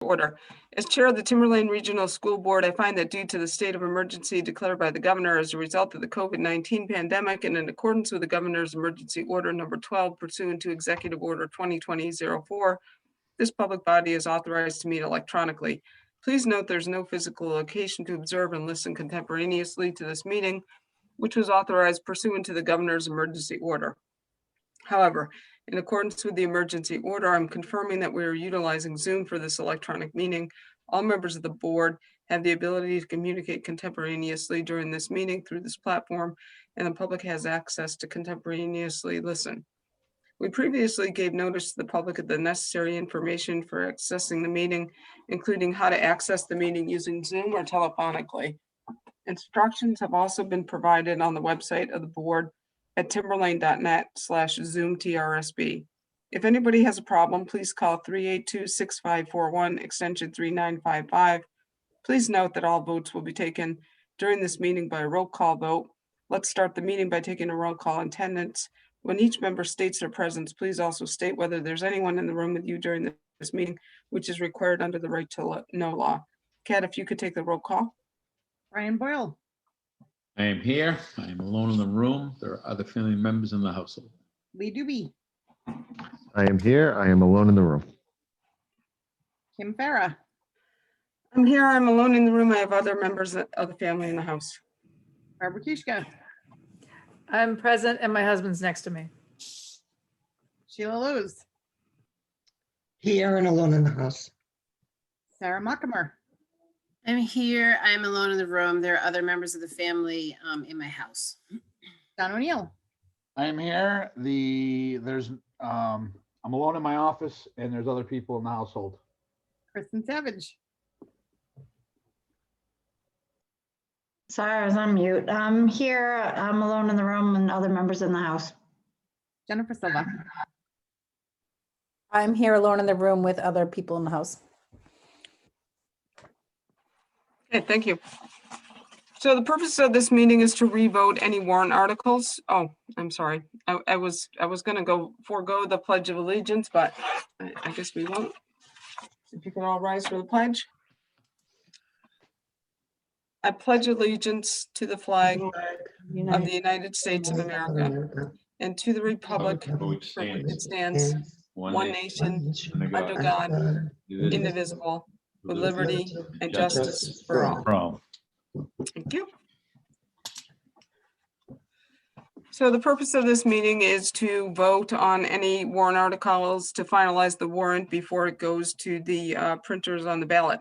Order. As chair of the Timberland Regional School Board, I find that due to the state of emergency declared by the governor as a result of the COVID-19 pandemic and in accordance with the governor's emergency order number 12 pursuant to Executive Order 2020-04, this public body is authorized to meet electronically. Please note there's no physical location to observe and listen contemporaneously to this meeting, which was authorized pursuant to the governor's emergency order. However, in accordance with the emergency order, I'm confirming that we are utilizing Zoom for this electronic meeting. All members of the board have the ability to communicate contemporaneously during this meeting through this platform, and the public has access to contemporaneously listen. We previously gave notice to the public of the necessary information for accessing the meeting, including how to access the meeting using Zoom or telephonically. Instructions have also been provided on the website of the board at timberlane.net/Zoom TRSB. If anybody has a problem, please call 382-6541 extension 3955. Please note that all votes will be taken during this meeting by a roll call vote. Let's start the meeting by taking a roll call on attendance. When each member states their presence, please also state whether there's anyone in the room with you during this meeting, which is required under the right to know law. Kat, if you could take the roll call. Brian Boyle. I am here. I am alone in the room. There are other family members in the household. Lee Doobie. I am here. I am alone in the room. Kim Farah. I'm here. I'm alone in the room. I have other members of the family in the house. Barbara Kushka. I'm present and my husband's next to me. Sheila Lewis. Here and alone in the house. Sarah Muckamer. I'm here. I'm alone in the room. There are other members of the family in my house. Don O'Neill. I'm here. I'm alone in my office and there's other people in the household. Kristen Savage. Sorry, I was on mute. I'm here. I'm alone in the room and other members in the house. Jennifer Silva. I'm here alone in the room with other people in the house. Okay, thank you. So the purpose of this meeting is to revote any warrant articles. Oh, I'm sorry. I was going to forego the Pledge of Allegiance, but I guess we won't. If you can all rise for the pledge. I pledge allegiance to the flag of the United States of America and to the republic for which it stands, one nation, under God, indivisible, with liberty and justice for all. Thank you. So the purpose of this meeting is to vote on any warrant articles to finalize the warrant before it goes to the printers on the ballot.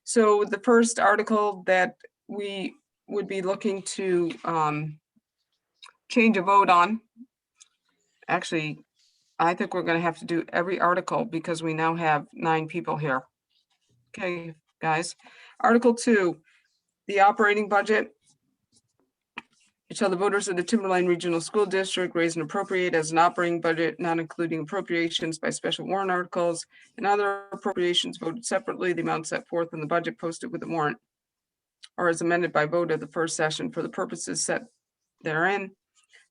So the first article that we would be looking to change a vote on, actually, I think we're going to have to do every article because we now have 9 people here. Okay, guys. Article 2, the operating budget. Shall the voters of the Timberland Regional School District raise and appropriate as an operating budget, not including appropriations by special warrant articles and other appropriations voted separately, the amount set forth in the budget posted with the warrant, or as amended by vote of the first session for the purposes set therein.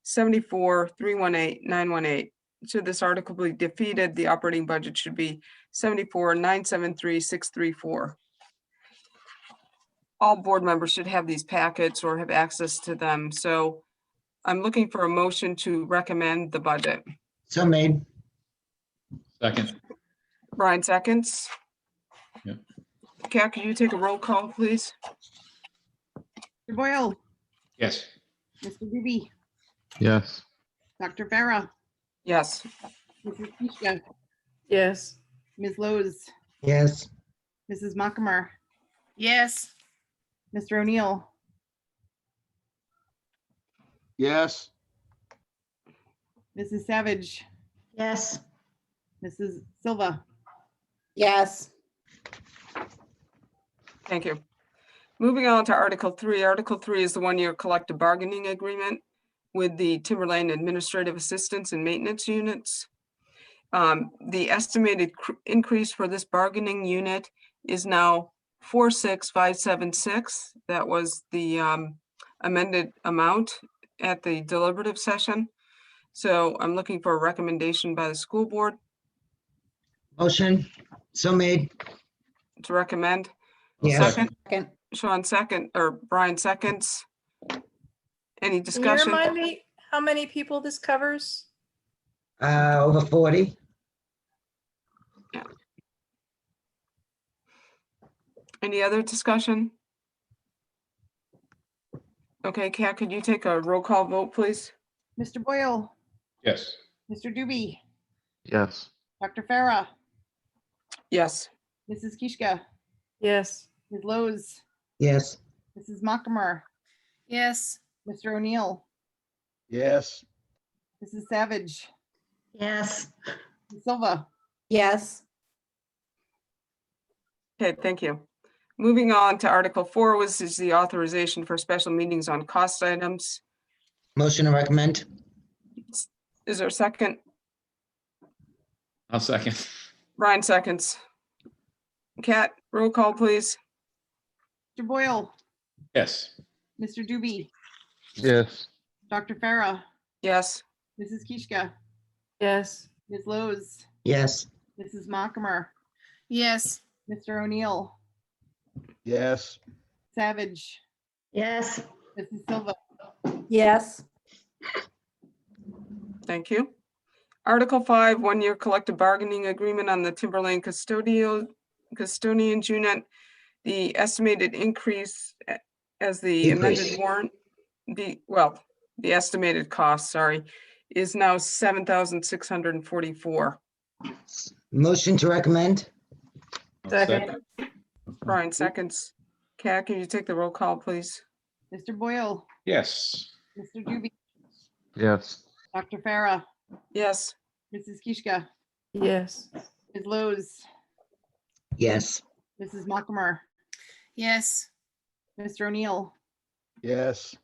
74-318-918. Should this article be defeated, the operating budget should be 74-973-634. All board members should have these packets or have access to them. So I'm looking for a motion to recommend the budget. So made. Second. Brian seconds. Yep. Kat, could you take a roll call, please? Mr. Boyle. Yes. Mr. Doobie. Yes. Dr. Farah. Yes. Mrs. Kushka. Yes. Ms. Lowe's. Yes. Mrs. Muckamer. Yes. Mr. O'Neill. Yes. Mrs. Savage. Yes. Mrs. Silva. Yes. Thank you. Moving on to Article 3. Article 3 is the one-year collective bargaining agreement with the Timberland Administrative Assistance and Maintenance Units. The estimated increase for this bargaining unit is now 46576. That was the amended amount at the deliberative session. So I'm looking for a recommendation by the school board. Motion. So made. to recommend. I'll Yes. second. Second. Sean second, or Brian seconds. Any Can you discussion? remind me how many people this covers? Over 40. Any other discussion? Okay, Kat, could you take a roll call vote, please? Mr. Boyle, Yes. Mr. Doobie, Yes. Dr. Farah, Yes. Mrs. Kishka, Yes. Ms. Lowe's, Yes. Mrs. Mockamer, Yes. Mr. O'Neill, Yes. Mrs. Savage, Yes. Ms. Silva. Yes. Okay, thank you. Moving on to Article 4, which is the authorization for special meetings on cost items. Motion to recommend. Is there a second? I'll second. Brian seconds. Kat, roll call, please. Mr. Boyle, Yes. Mr. Doobie, Yes. Dr. Farah, Yes. Mrs. Kishka, Yes. Ms. Lowe's, Yes. Mrs. Mockamer, Yes. Mr. O'Neill, Yes. Savage, Yes. Mrs. Silva. Yes. Thank you. Article 5, one-year collective bargaining agreement on the Timberland custodians unit. The estimated increase as the amended Decrease. warrant, the estimated cost, sorry, is now $7,644. Motion to recommend. I'll Second. Brian seconds. Kat, can you take the roll call, please? Mr. Boyle, Yes. Mr. Doobie, Yes. Dr. Farah, Yes. Mrs. Kishka, Yes. Ms. Lowe's, Yes. Mrs. Mockamer, Yes. Mr. O'Neill, Yes.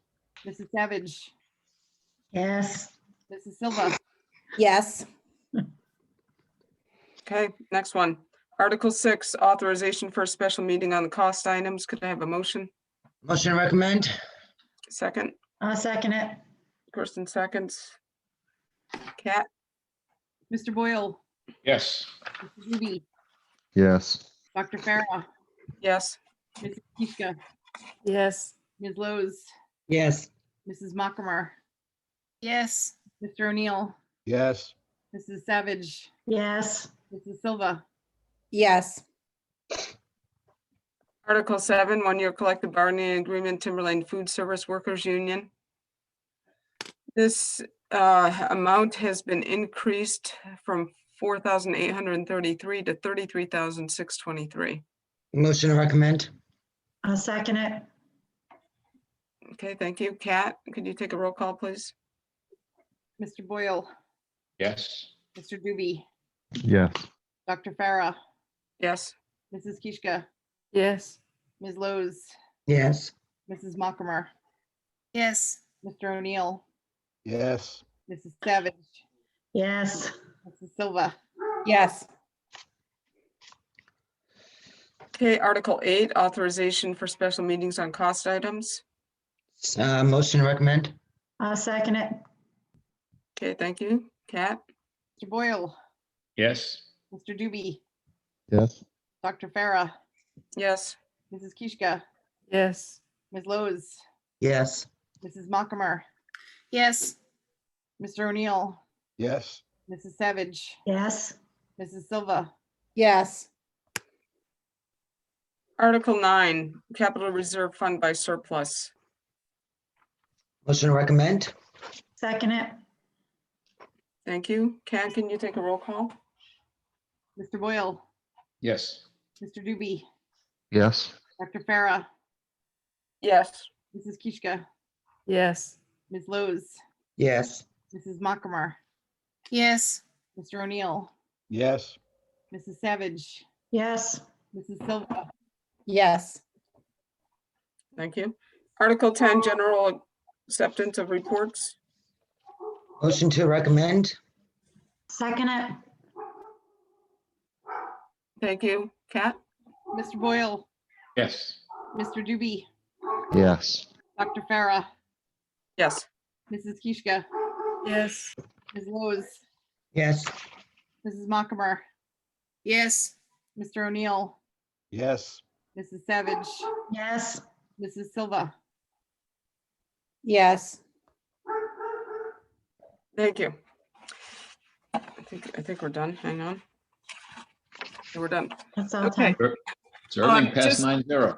Mrs. Savage, Yes. Mrs. Silva. Yes. Okay, next one. Article 6, authorization for a special meeting on the cost items. Could I have a motion? Motion to recommend. Second, I'll second it. Kirsten seconds. Kat, Mr. Boyle, Yes. Mr. Doobie, Yes. Dr. Farah, yes. Mrs. Kishka, Yes. Ms. Lowe's, Yes. Mrs. Mockamer, Yes. Mr. O'Neill, Yes. Mrs. Savage, Yes. Mrs. Silva. Yes. Article 7, one-year collective bargaining agreement, Timberland Food Service Workers Union. This amount has been increased from 4,833 to 33,623. Motion to recommend. I'll second it. Okay, thank you. Kat, could you take a roll call, please? Mr. Boyle, Yes. Mr. Doobie, Yes. Dr. Farah, Yes. Mrs. Kishka, Yes. Ms. Lowe's, Yes. Mrs. Mockamer, Yes. Mr. O'Neill, Yes. Mrs. Savage, Yes. Mrs. Silva. Yes. Okay, Article 8, authorization for special meetings on cost items. Motion to recommend. I'll second it. Okay, thank you. Kat, Mr. Boyle, Yes. Mr. Doobie, Yes. Dr. Farah, yes. Mrs. Kishka, Yes. Ms. Lowe's, Yes. Mrs. Mockamer, Yes. Mr. O'Neill, Yes. Mrs. Savage, Yes. Mrs. Silva. Yes. Article 9, capital reserve fund by surplus. Motion to recommend. Second it. Thank you. Kat, can you take a roll call? Mr. Boyle, Yes. Mr. Doobie, Yes. Dr. Farah, Yes. Mrs. Kishka, Yes. Ms. Lowe's, Yes. Mrs. Mockamer, Yes. Mr. O'Neill, Yes. Mrs. Savage, Yes. Mrs. Silva. Yes. Thank you. Article 10, general acceptance of reports. Motion to recommend. Second it. Thank you. Kat, Mr. Boyle, Yes. Mr. Doobie, Yes. Dr. Farah, yes. Mrs. Kishka, Yes. Ms. Lowe's, Yes. Mrs. Mockamer, Yes. Mr. O'Neill, Yes. Mrs. Savage, Yes. Mrs. Silva. Yes. Thank you. I think we're done. Hang on. We're done. That's all Okay. time. Serving past just- 9-0.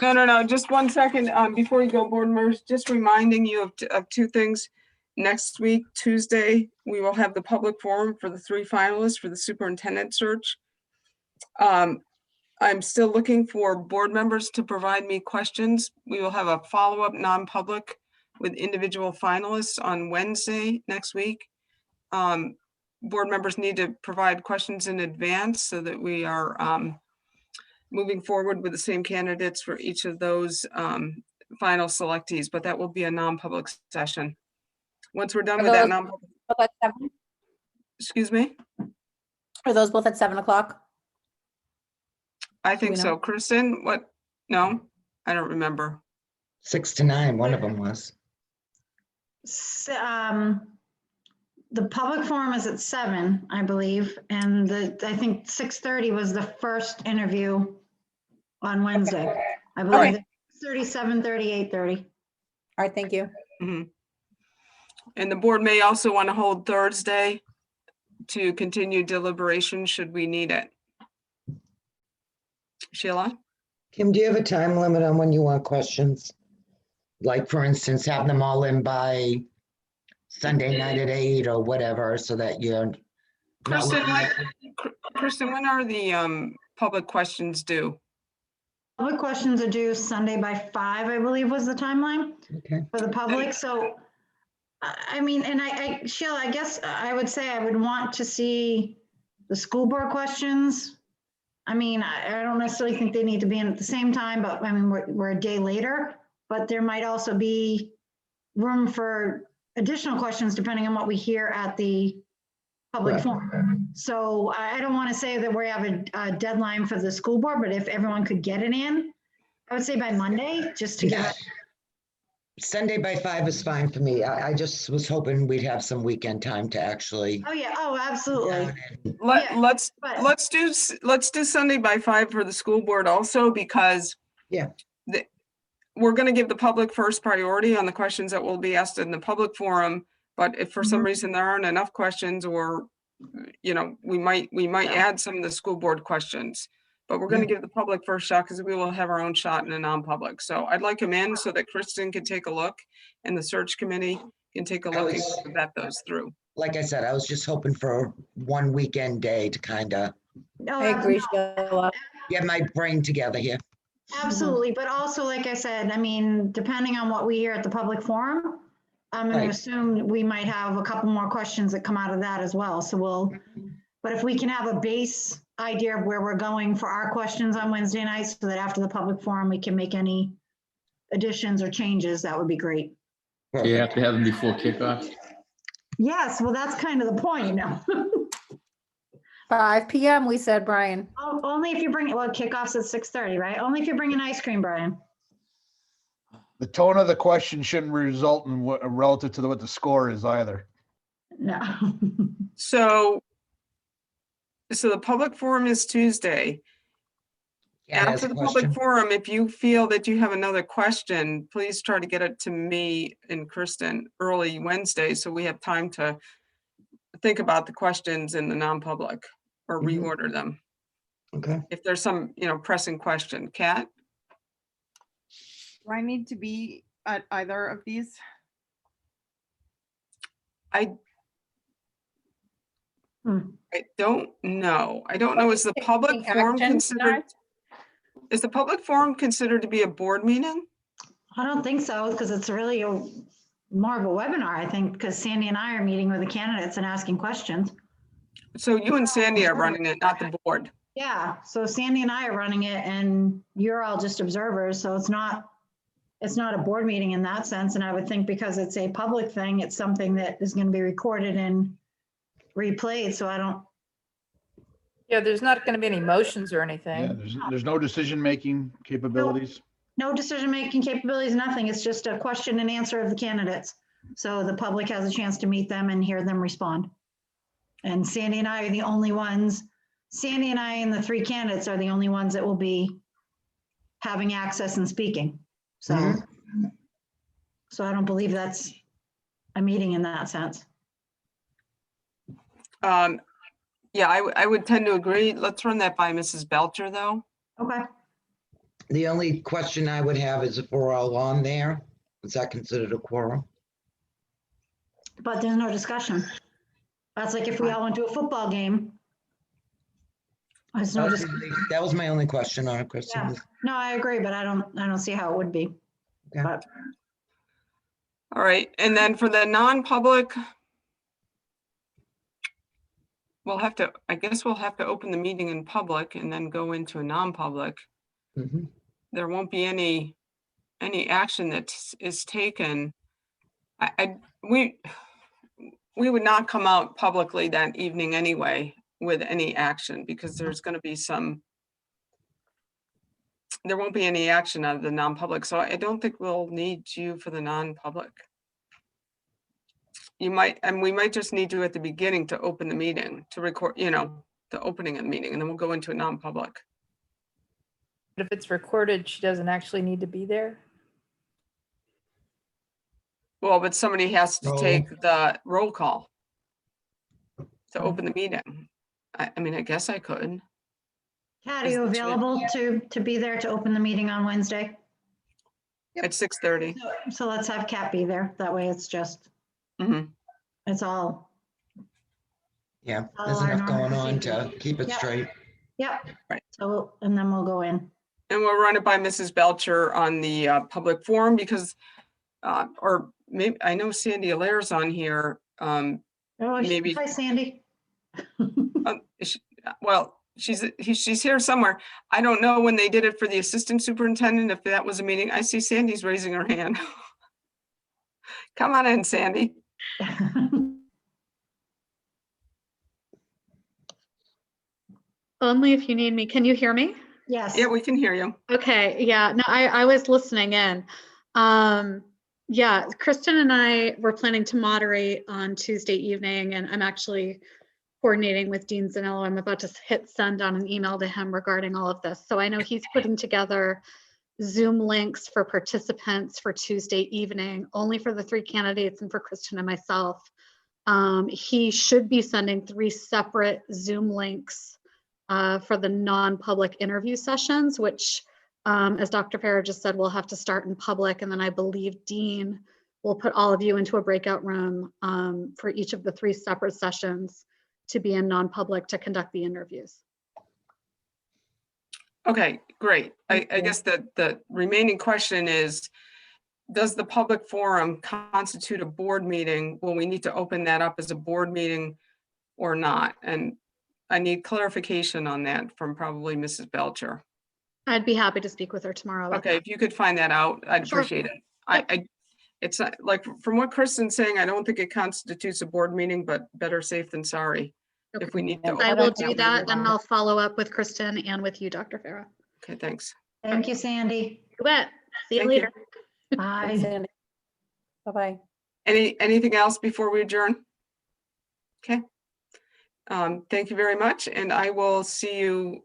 No, just 1 second, before you go, board members, just reminding you of 2 things. Next week, Tuesday, we will have the public forum for the 3 finalists for the superintendent search. I'm still looking for board members to provide me questions. We will have a follow-up non-public with individual finalists on Wednesday next week. Board members need to provide questions in advance so that we are moving forward with the same candidates for each of those final selectees, but that will be a non-public session. Once we're done Are with that those non-public, both at 7? excuse me, Are those both at 7 o'clock? I think we so. know? Kristen, what? No, I don't remember. 6 to 9, one of them was. The public forum is at 7, I believe, and I think 6:30 was the first interview on Wednesday. I believe 6:30, 7:30, 8:30. All right, thank you. Mhm. And the board may also want to hold Thursday to continue deliberation should we need it. Sheila? Kim, do you have a time limit on when you want questions? Like, for instance, have them all in by Sunday night at 8 or whatever, so that you're not Kristen, looking at- Kristen, when are the public questions due? Public questions are due Sunday by 5, I believe was the timeline Okay, for the public. So, I mean, and Sheila, I guess I would say I would want to see the school board questions. I mean, I don't necessarily think they need to be in at the same time, but I mean, we're a day later, but there might also be room for additional questions depending on what we hear at the public Right. forum. So I don't want to say that we have a deadline for the school board, but if everyone could get it in, I would say by Monday, just to give yeah. it. Sunday by 5 is fine for me. I just was hoping we'd have some weekend time to actually. Oh, yeah. Oh, absolutely. Yeah, Let's but- do Sunday by 5 for the school board also, because Yeah. we're going to give the public first priority on the questions that will be asked in the public forum. But if for some Mhm. reason there aren't enough questions, or, you know, we might Yeah. add some of the school board questions. But we're going to give the public first shot because we will have our own shot in a non-public. So I'd like them in so that Kristen can take a look and the search committee can take a look and vet those through. Like I said, I was just hoping for one weekend day to kind of No, I agree, Sheila. get my brain together here. Absolutely, but also, like I said, I mean, depending on what we hear at the public forum, I'm going to Right. assume we might have a couple more questions that come out of that as well. So but if we can have a base idea of where we're going for our questions on Wednesday nights, so that after the public forum, we can make any additions or changes, that would be great. Do you have to have them before kickoff? Yes, well, that's kind of the point, you know. 5 PM, we said, Brian. Only if you bring it, well, kickoff's at 6:30, right? Only if you bring an ice cream, Brian. The tone of the question shouldn't result in what relative to what the score is either. No. So the public forum is Tuesday. Yeah, that's After a the public question. forum, if you feel that you have another question, please try to get it to me and Kristen early Wednesday, so we have time to think about the questions in the non-public or Mhm. reorder them. Okay. If there's some, pressing question. Kat? Do I need to be at either of these? I don't know. I don't know. Is the public Taking forum action considered, tonight? is the public forum considered to be a board meeting? I don't think so, because it's really more of a webinar, I think, because Sandy and I are meeting with the candidates and asking questions. So you and Sandy are running it, not the board. Yeah, so Sandy and I are running it and you're all just observers, so it's not a board meeting in that sense. And I would think because it's a public thing, it's something that is going to be recorded and replayed, so I don't, Yeah, there's not going to be any motions or Yeah, anything. there's no decision-making capabilities. no decision-making capabilities, nothing. It's just a question and answer of the candidates. So the public has a chance to meet them and hear them respond. And Sandy and I are the only ones Sandy and I and the three candidates are the only ones that will be having access and speaking. So, Mhm. so I don't believe that's a meeting in that sense. Yeah, I would tend to agree. Let's run that by Mrs. Belcher, though. Okay. The only question I would have is if we're all on there, is that considered a quorum? But there's no discussion. That's like if we all went to a football game. There's no, That was my only question on it, Kristen. Yeah. No, I agree, but I don't see how it would be. Okay. But All right, and then for the non-public, I guess we'll have to open the meeting in public and then go into a non-public. Mhm. There won't be any action that is taken. We would not come out publicly that evening anyway with any action because there's going to be there won't be any action out of the non-public. So I don't think we'll need you for the non-public. You might, and we might just need you at the beginning to open the meeting, to record, the opening of the meeting, and then we'll go into a non-public. But if it's recorded, she doesn't actually need to be there. Well, but somebody has to Roll. take the roll call to open the meeting. I mean, I guess I could. Kat, are you available to be there to open the meeting on Wednesday? At 6:30. So let's have Kat be there. That way it's just, Mhm. it's all, Yeah, Oh, there's our enough normal going on procedure. to keep it Yep. straight. yep. Right. So, and then we'll go in. And we'll run it by Mrs. Belcher on the public forum because, or maybe, I know Sandy Alaire's on here. Oh, Maybe- Hi, Sandy. Well, she's here somewhere. I don't know when they did it for the assistant superintendent, if that was a meeting. I see Sandy's raising her hand. Come on in, Sandy. Only if you need me. Can you hear me? Yes. Yeah, we can hear you. Okay, yeah, no, I was listening in. Yeah, Kristen and I were planning to moderate on Tuesday evening, and I'm actually coordinating with Dean Zanello. I'm about to hit send on an email to him regarding all of this. So I know he's putting together Zoom links for participants for Tuesday evening, only for the three candidates and for Kristen and myself. He should be sending 3 separate Zoom links for the non-public interview sessions, which, as Dr. Farah just said, we'll have to start in public. And then I believe Dean will put all of you into a breakout room for each of the 3 separate sessions to be in non-public to conduct the interviews. Okay, great. I guess the remaining question is, does the public forum constitute a board meeting? Will we need to open that up as a board meeting or not? And I need clarification on that from probably Mrs. Belcher. I'd be happy to speak with her tomorrow about Okay, that. if you could find that out, I'd Sure. appreciate it. It's not, like, from what Kristen's saying, I don't think it constitutes a board meeting, but better safe than sorry. Okay. If we need to. I I open will it do way that, and later. I'll follow up with Kristen and with you, Dr. Farah. Okay, thanks. Thank you, Sandy. You bet. See you Thank you. later. Thanks, Bye. Sandy. Bye-bye. Anything else before we adjourn? Okay. Thank you very much, and I will see you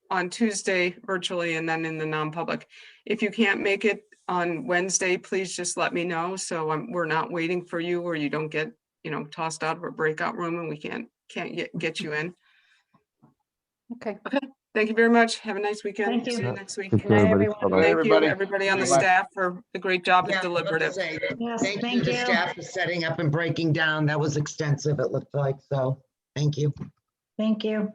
on Tuesday virtually and then in the non-public. If you can't make it on Wednesday, please just let me know, so we're not waiting for you, or you don't get, tossed out of a breakout room and we can't get you in. Okay. Thank you very much. Have a nice weekend. Thank you. See you next week. Take Good night, care, everybody. everyone. Bye-bye. Thank you, everybody. everybody on the Bye-bye. staff for the great job Yeah, at I was about to deliberative. say, Yes, thank you thank to the you. staff for setting up and breaking down. That was extensive, it looked like, so thank you. Thank you.